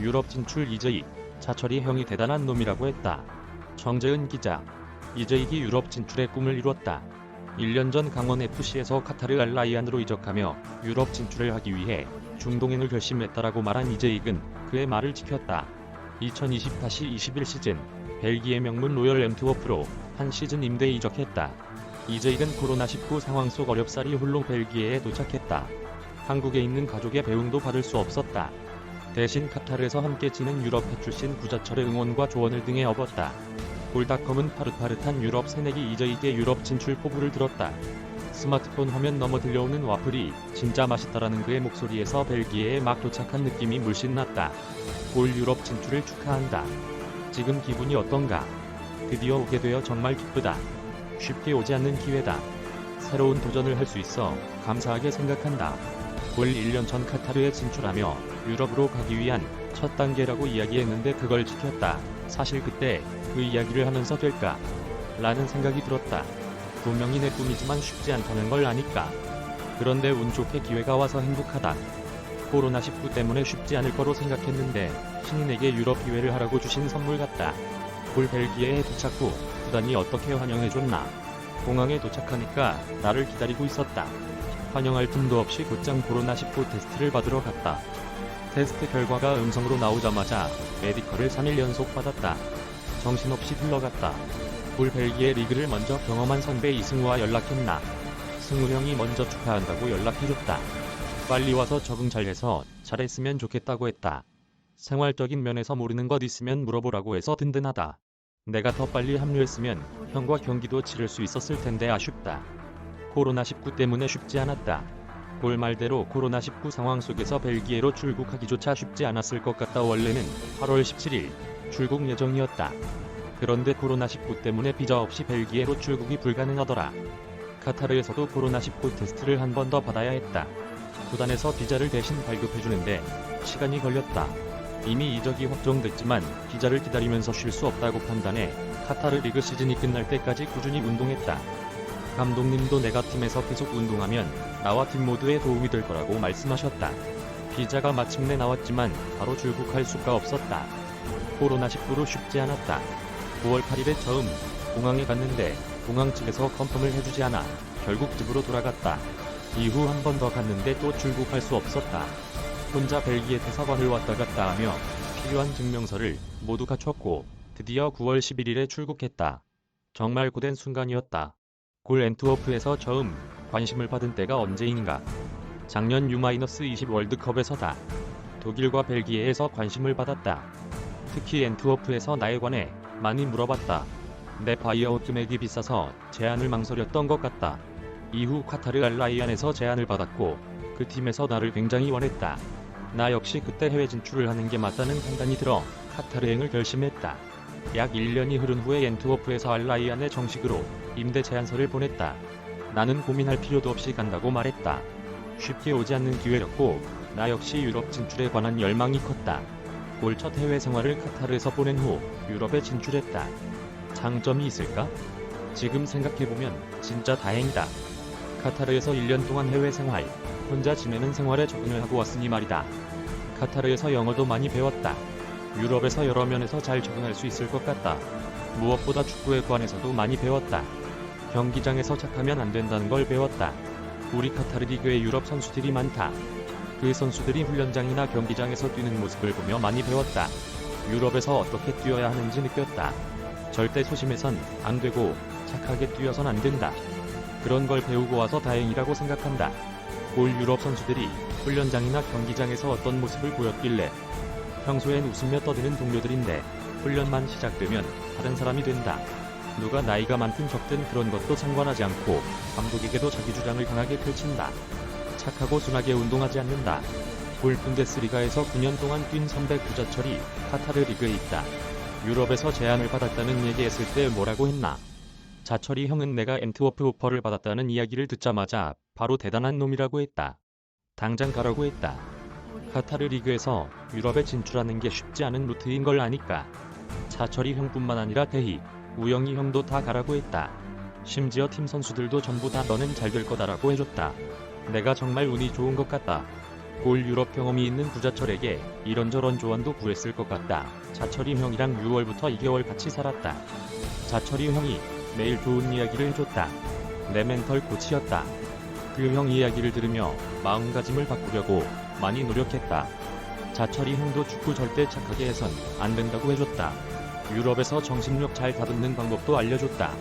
유럽 진출 이재익, 차철이 형이 대단한 놈이라고 했다. 정재은 기자. 이재익이 유럽 진출의 꿈을 이뤘다. 1년 전 강원FC에서 카타르 알라이안으로 이적하며 유럽 진출을 하기 위해 중동행을 결심했다라고 말한 이재익은 그의 말을 지켰다. 2020-21 시즌 벨기에 명문 로열 앤트워프로 한 시즌 임대 이적했다. 이재익은 코로나19 상황 속 어렵사리 홀로 벨기에에 도착했다. 한국에 있는 가족의 배웅도 받을 수 없었다. 대신 카타르에서 함께 지낸 유럽파 출신 구자철의 응원과 조언을 등에 업었다. 골닷컴은 파릇파릇한 유럽 새내기 이재익의 유럽 진출 포부를 들었다. 스마트폰 화면 너머 들려오는 와플이 진짜 맛있다라는 그의 목소리에서 벨기에에 막 도착한 느낌이 물씬 났다. 올 유럽 진출을 축하한다. 지금 기분이 어떤가? 드디어 오게 되어 정말 기쁘다. 쉽게 오지 않는 기회다. 새로운 도전을 할 수 있어 감사하게 생각한다. 올 1년 전 카타르에 진출하며 유럽으로 가기 위한 첫 단계라고 이야기했는데 그걸 지켰다. 사실 그때 그 이야기를 하면서 될까? 라는 생각이 들었다. 분명히 내 꿈이지만 쉽지 않다는 걸 아니까. 그런데 운 좋게 기회가 와서 행복하다. 코로나19 때문에 쉽지 않을 거로 생각했는데 신이 내게 유럽 기회를 하라고 주신 선물 같다. 올 벨기에에 도착 후 구단이 어떻게 환영해줬나. 공항에 도착하니까 나를 기다리고 있었다. 환영할 틈도 없이 곧장 코로나19 테스트를 받으러 갔다. 테스트 결과가 음성으로 나오자마자 메디컬을 3일 연속 받았다. 정신없이 흘러갔다. 올 벨기에 리그를 먼저 경험한 선배 이승우와 연락했나. 승우 형이 먼저 축하한다고 연락해줬다. 빨리 와서 적응 잘해서 잘했으면 좋겠다고 했다. 생활적인 면에서 모르는 것 있으면 물어보라고 해서 든든하다. 내가 더 빨리 합류했으면 형과 경기도 치를 수 있었을 텐데 아쉽다. 코로나19 때문에 쉽지 않았다. 올 말대로 코로나19 상황 속에서 벨기에로 출국하기조차 쉽지 않았을 것 같다. 원래는 8월 17일 출국 예정이었다. 그런데 코로나19 때문에 비자 없이 벨기에로 출국이 불가능하더라. 카타르에서도 코로나19 테스트를 한 번 더 받아야 했다. 구단에서 비자를 대신 발급해주는데 시간이 걸렸다. 이미 이적이 확정됐지만 비자를 기다리면서 쉴 수 없다고 판단해 카타르 리그 시즌이 끝날 때까지 꾸준히 운동했다. 감독님도 내가 팀에서 계속 운동하면 나와 팀 모두에 도움이 될 거라고 말씀하셨다. 비자가 마침내 나왔지만 바로 출국할 수가 없었다. 코로나19로 쉽지 않았다. 9월 8일에 처음 공항에 갔는데 공항 측에서 컨펌을 해주지 않아 결국 집으로 돌아갔다. 이후 한 번 더 갔는데 또 출국할 수 없었다. 혼자 벨기에 대사관을 왔다 갔다 하며 필요한 증명서를 모두 갖췄고 드디어 9월 11일에 출국했다. 정말 고된 순간이었다. 골 앤트워프에서 처음 관심을 받은 때가 언제인가. 작년 U-20 월드컵에서다. 독일과 벨기에에서 관심을 받았다. 특히 앤트워프에서 나에 관해 많이 물어봤다. 내 바이아웃 금액이 비싸서 제안을 망설였던 것 같다. 이후 카타르 알라이안에서 제안을 받았고 그 팀에서 나를 굉장히 원했다. 나 역시 그때 해외 진출을 하는 게 맞다는 판단이 들어 카타르행을 결심했다. 약 1년이 흐른 후에 앤트워프에서 알라이안에 정식으로 임대 제안서를 보냈다. 나는 고민할 필요도 없이 간다고 말했다. 쉽게 오지 않는 기회였고 나 역시 유럽 진출에 관한 열망이 컸다. 올 첫 해외 생활을 카타르에서 보낸 후 유럽에 진출했다. 장점이 있을까? 지금 생각해보면 진짜 다행이다. 카타르에서 1년 동안 해외 생활, 혼자 지내는 생활에 적응을 하고 왔으니 말이다. 카타르에서 영어도 많이 배웠다. 유럽에서 여러 면에서 잘 적응할 수 있을 것 같다. 무엇보다 축구에 관해서도 많이 배웠다. 경기장에서 착하면 안 된다는 걸 배웠다. 우리 카타르 리그에 유럽 선수들이 많다. 그 선수들이 훈련장이나 경기장에서 뛰는 모습을 보며 많이 배웠다. 유럽에서 어떻게 뛰어야 하는지 느꼈다. 절대 소심해선 안 되고 착하게 뛰어선 안 된다. 그런 걸 배우고 와서 다행이라고 생각한다. 올 유럽 선수들이 훈련장이나 경기장에서 어떤 모습을 보였길래 평소엔 웃으며 떠드는 동료들인데 훈련만 시작되면 다른 사람이 된다. 누가 나이가 많든 적든 그런 것도 상관하지 않고 감독에게도 자기 주장을 강하게 펼친다. 착하고 순하게 운동하지 않는다. 올 분데스리가에서 9년 동안 뛴 선배 구자철이 카타르 리그에 있다. 유럽에서 제안을 받았다는 얘기했을 때 뭐라고 했나? 자철이 형은 내가 앤트워프 오퍼를 받았다는 이야기를 듣자마자 바로 대단한 놈이라고 했다. 당장 가라고 했다. 카타르 리그에서 유럽에 진출하는 게 쉽지 않은 루트인 걸 아니까. 자철이 형뿐만 아니라 대희, 우영이 형도 다 가라고 했다. 심지어 팀 선수들도 전부 다 너는 잘 될 거다라고 해줬다. 내가 정말 운이 좋은 것 같다. 올 유럽 경험이 있는 구자철에게 이런저런 조언도 구했을 것 같다. 자철이 형이랑 6월부터 2개월 같이 살았다. 자철이 형이 매일 좋은 이야기를 해줬다. 내 멘털 코치였다. 그 형 이야기를 들으며 마음가짐을 바꾸려고 많이 노력했다. 자철이 형도 축구 절대 착하게 해선 안 된다고 해줬다. 유럽에서 정신력 잘 다듬는 방법도 알려줬다.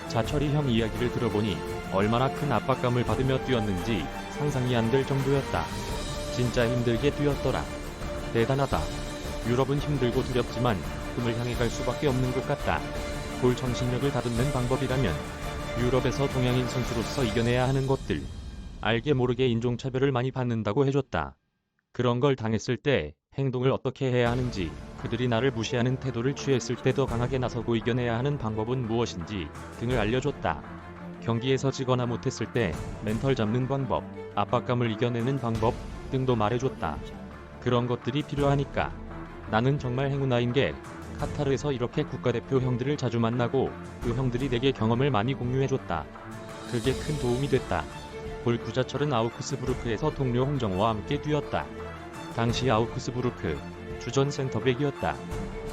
자철이 형 이야기를 들어보니 얼마나 큰 압박감을 받으며 뛰었는지 상상이 안 될 정도였다. 진짜 힘들게 뛰었더라. 대단하다. 유럽은 힘들고 두렵지만 꿈을 향해 갈 수밖에 없는 것 같다. 골 정신력을 다듬는 방법이라면 유럽에서 동양인 선수로서 이겨내야 하는 것들. 알게 모르게 인종차별을 많이 받는다고 해줬다. 그런 걸 당했을 때 행동을 어떻게 해야 하는지, 그들이 나를 무시하는 태도를 취했을 때 더 강하게 나서고 이겨내야 하는 방법은 무엇인지 등을 알려줬다. 경기에서 지거나 못했을 때 멘털 잡는 방법, 압박감을 이겨내는 방법 등도 말해줬다. 그런 것들이 필요하니까 나는 정말 행운아인 게 카타르에서 이렇게 국가대표 형들을 자주 만나고 그 형들이 내게 경험을 많이 공유해줬다. 그게 큰 도움이 됐다. 올 구자철은 아우크스부르크에서 동료 홍정호와 함께 뛰었다. 당시 아우크스부르크 주전 센터백이었다.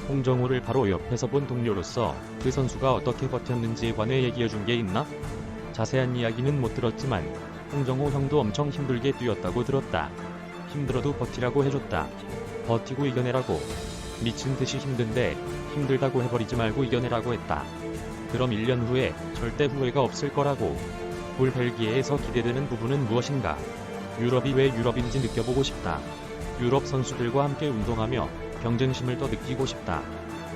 홍정호를 바로 옆에서 본 동료로서 그 선수가 어떻게 버텼는지에 관해 얘기해준 게 있나? 자세한 이야기는 못 들었지만 홍정호 형도 엄청 힘들게 뛰었다고 들었다. 힘들어도 버티라고 해줬다. 버티고 이겨내라고. 미친 듯이 힘든데 힘들다고 해버리지 말고 이겨내라고 했다. 그럼 1년 후에 절대 후회가 없을 거라고. 올 벨기에에서 기대되는 부분은 무엇인가? 유럽이 왜 유럽인지 느껴보고 싶다. 유럽 선수들과 함께 운동하며 경쟁심을 더 느끼고 싶다.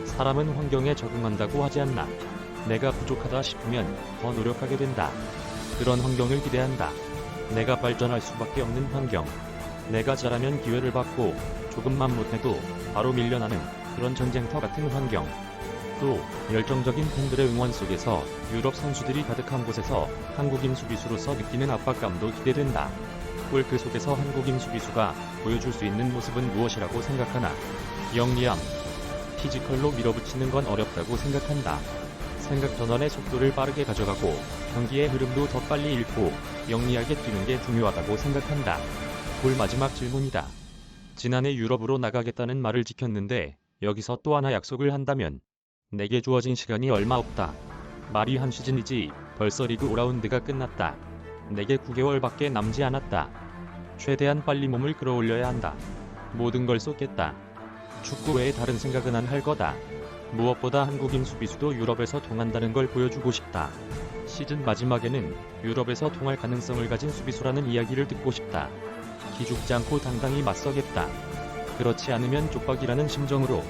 사람은 환경에 적응한다고 하지 않나? 내가 부족하다 싶으면 더 노력하게 된다. 그런 환경을 기대한다. 내가 발전할 수밖에 없는 환경. 내가 잘하면 기회를 받고 조금만 못해도 바로 밀려나는 그런 전쟁터 같은 환경. 또 열정적인 팬들의 응원 속에서 유럽 선수들이 가득한 곳에서 한국인 수비수로서 느끼는 압박감도 기대된다. 올 그 속에서 한국인 수비수가 보여줄 수 있는 모습은 무엇이라고 생각하나? 영리함. 피지컬로 밀어붙이는 건 어렵다고 생각한다. 생각 전환의 속도를 빠르게 가져가고 경기의 흐름도 더 빨리 읽고 영리하게 뛰는 게 중요하다고 생각한다. 올 마지막 질문이다. 지난해 유럽으로 나가겠다는 말을 지켰는데 여기서 또 하나 약속을 한다면? 내게 주어진 시간이 얼마 없다. 말이 한 시즌이지 벌써 리그 5라운드가 끝났다. 내게 9개월밖에 남지 않았다. 최대한 빨리 몸을 끌어올려야 한다. 모든 걸 쏟겠다. 축구 외에 다른 생각은 안 할 거다. 무엇보다 한국인 수비수도 유럽에서 통한다는 걸 보여주고 싶다. 시즌 마지막에는 유럽에서 통할 가능성을 가진 수비수라는 이야기를 듣고 싶다. 기죽지 않고 당당히 맞서겠다. 그렇지 않으면 족박이라는 심정으로.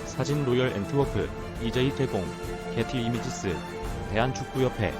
사진 로열 엔트워크, 이제이 대공, 게티 이미지스, 대한축구협회.